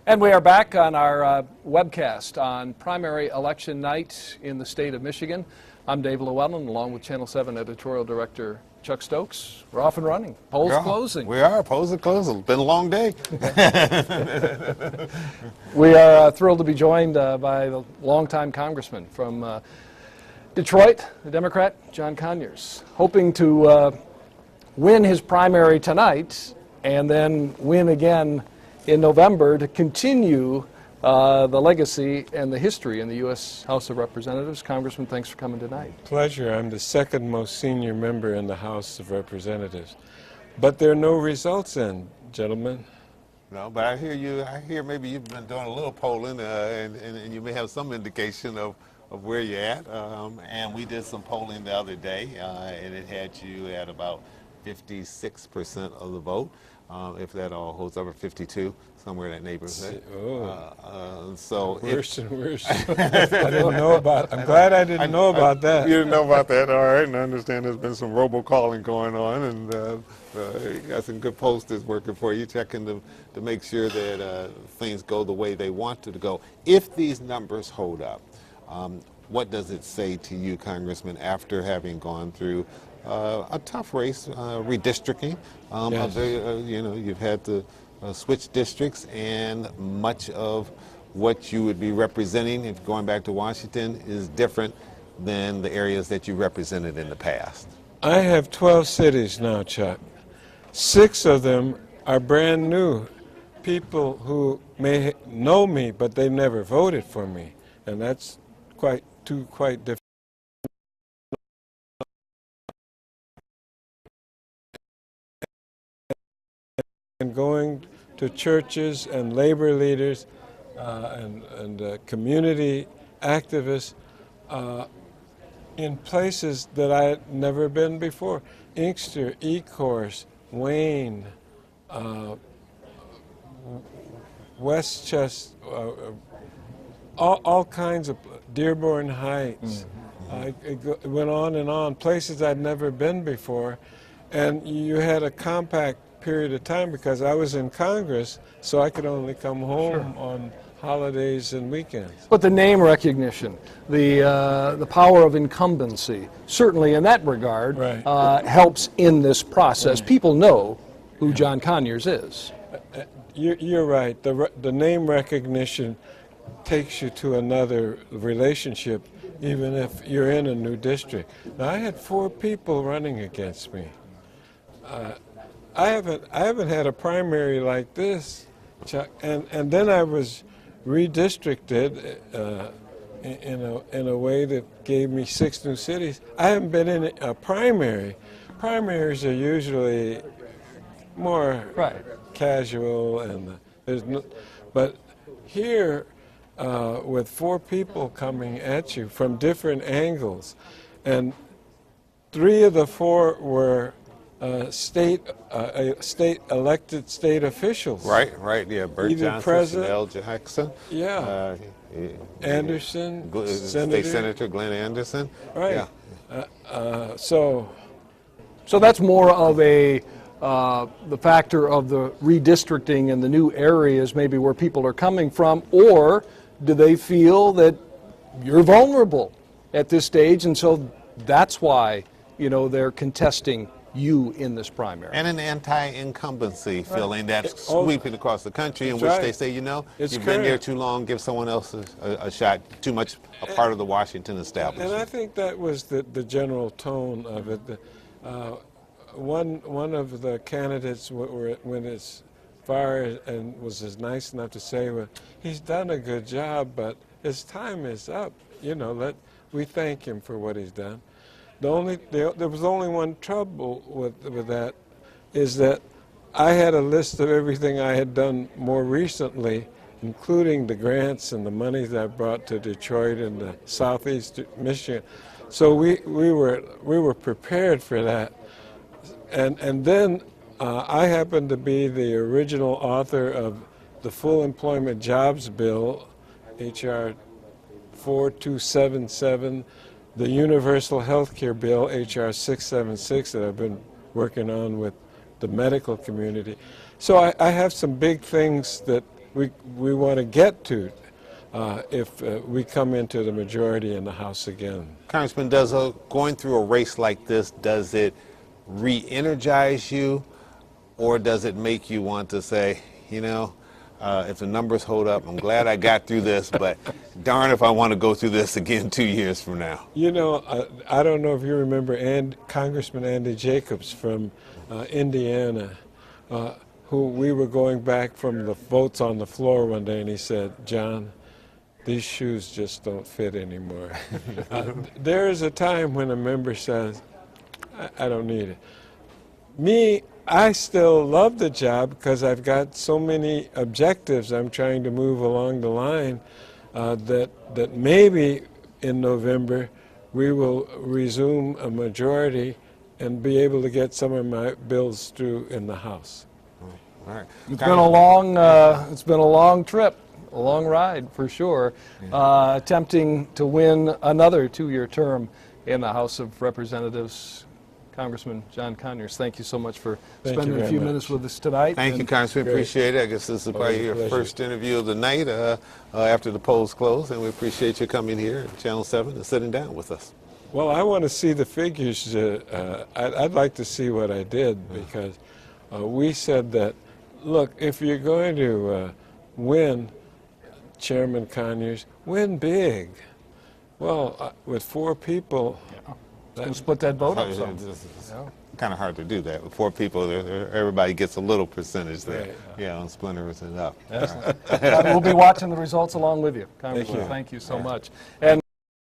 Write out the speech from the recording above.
And we are back on our webcast on primary election night in the state of Michigan. I'm Dave Llewellyn, along with Channel 7 editorial director Chuck Stokes. We're off and running. Polls closing. We are. Polls are closing. It's been a long day. We are thrilled to be joined by the longtime congressman from Detroit, the Democrat, John Conyers, hoping to win his primary tonight and then win again in November to continue the legacy and the history in the U.S. House of Representatives. Congressman, thanks for coming tonight. Pleasure. I'm the second most senior member in the House of Representatives. But there are no results in, gentlemen. No, but I hear you. I hear maybe you've been doing a little polling, and you may have some indication of where you're at. And we did some polling the other day, and it had you at about 56% of the vote. If that all holds up, or 52, somewhere in that neighborhood. So worse and worse. I didn't know about. I'm glad I didn't know about that. You didn't know about that, all right? And I understand there's been some robocalling going on, and you got some good posters working for you, checking to make sure that things go the way they want to go. If these numbers hold up, what does it say to you, Congressman, after having gone through a tough race, redistricting? Yes. You've had to switch districts, and much of what you would be representing, if going back to Washington, is different than the areas that you represented in the past. I have 12 cities now, Chuck. 6 of them are brand new. People who may know me, but they've never voted for me, and that's quite different. And going to churches and labor leaders and community activists in places that I had never been before. Inkster, Ecorse, Wayne, Westchester, all kinds of, Dearborn Heights. It went on and on, places I'd never been before. And you had a compact period of time because I was in Congress, so I could only come home on holidays and weekends. But the name recognition, the power of incumbency, certainly in that regard, helps in this process. Right. People know who John Conyers is. You're right. The name recognition takes you to another relationship, even if you're in a new district. Now, I had 4 people running against me. I haven't had a primary like this, Chuck, and then I was redistricted in a way that gave me 6 new cities. I haven't been in a primary. Primaries are usually more casual, and but here with 4 people coming at you from different angles, and 3 of the 4 were elected state officials. Right, yeah. Bert Johnson, Chanel Jackson. Yeah. Anderson, State Senator Glenn Anderson. Right. Yeah. So that's more of the factor of the redistricting and the new areas maybe where people are coming from, or do they feel that you're vulnerable at this stage, and so that's why they're contesting you in this primary? And an anti-incumbency feeling that's sweeping across the country, in which they say, you've been there too long, give someone else a shot, too much a part of the Washington establishment. And I think that was the general tone of it. One of the candidates went as far and was as nice enough to say, well, he's done a good job, but his time is up. We thank him for what he's done. There was only one trouble with that, is that I had a list of everything I had done more recently, including the grants and the money that I brought to Detroit and the southeast Michigan. So we were prepared for that, and then I happened to be the original author of the Full Employment Jobs Bill, H.R. 4277. The Universal Health Care Bill, H.R. 676, that I've been working on with the medical community. So I have some big things that we want to get to if we come into the majority in the House again. Congressman, going through a race like this, does it re-energize you, or does it make you want to say, you know, if the numbers hold up, I'm glad I got through this, but darn if I want to go through this again 2 years from now? You know, I don't know if you remember Congressman Andy Jacobs from Indiana, who we were going back from the votes on the floor one day, and he said, John, these shoes just don't fit anymore. There is a time when a member says, I don't need it. Me, I still love the job because I've got so many objectives I'm trying to move along the line that maybe in November we will resume a majority and be able to get some of my bills through in the House. All right. It's been a long trip, a long ride for sure, attempting to win another 2-year term in the House of Representatives. Congressman John Conyers, thank you so much for spending a few minutes with us tonight. Thank you, Congressman. Appreciate it. I guess this is probably your first interview of the night after the polls close, and we appreciate you coming here at Channel 7 and sitting down with us. Well, I want to see the figures. I'd like to see what I did, because we said that, look, if you're going to win, Chairman Conyers, win big. Well, with 4 people... We'll split that vote up some. It's kind of hard to do that. With 4 people, everybody gets a little percentage there. Right. Yeah, on splinters it up. We'll be watching the results along with you, Congressman. Thank you so much. And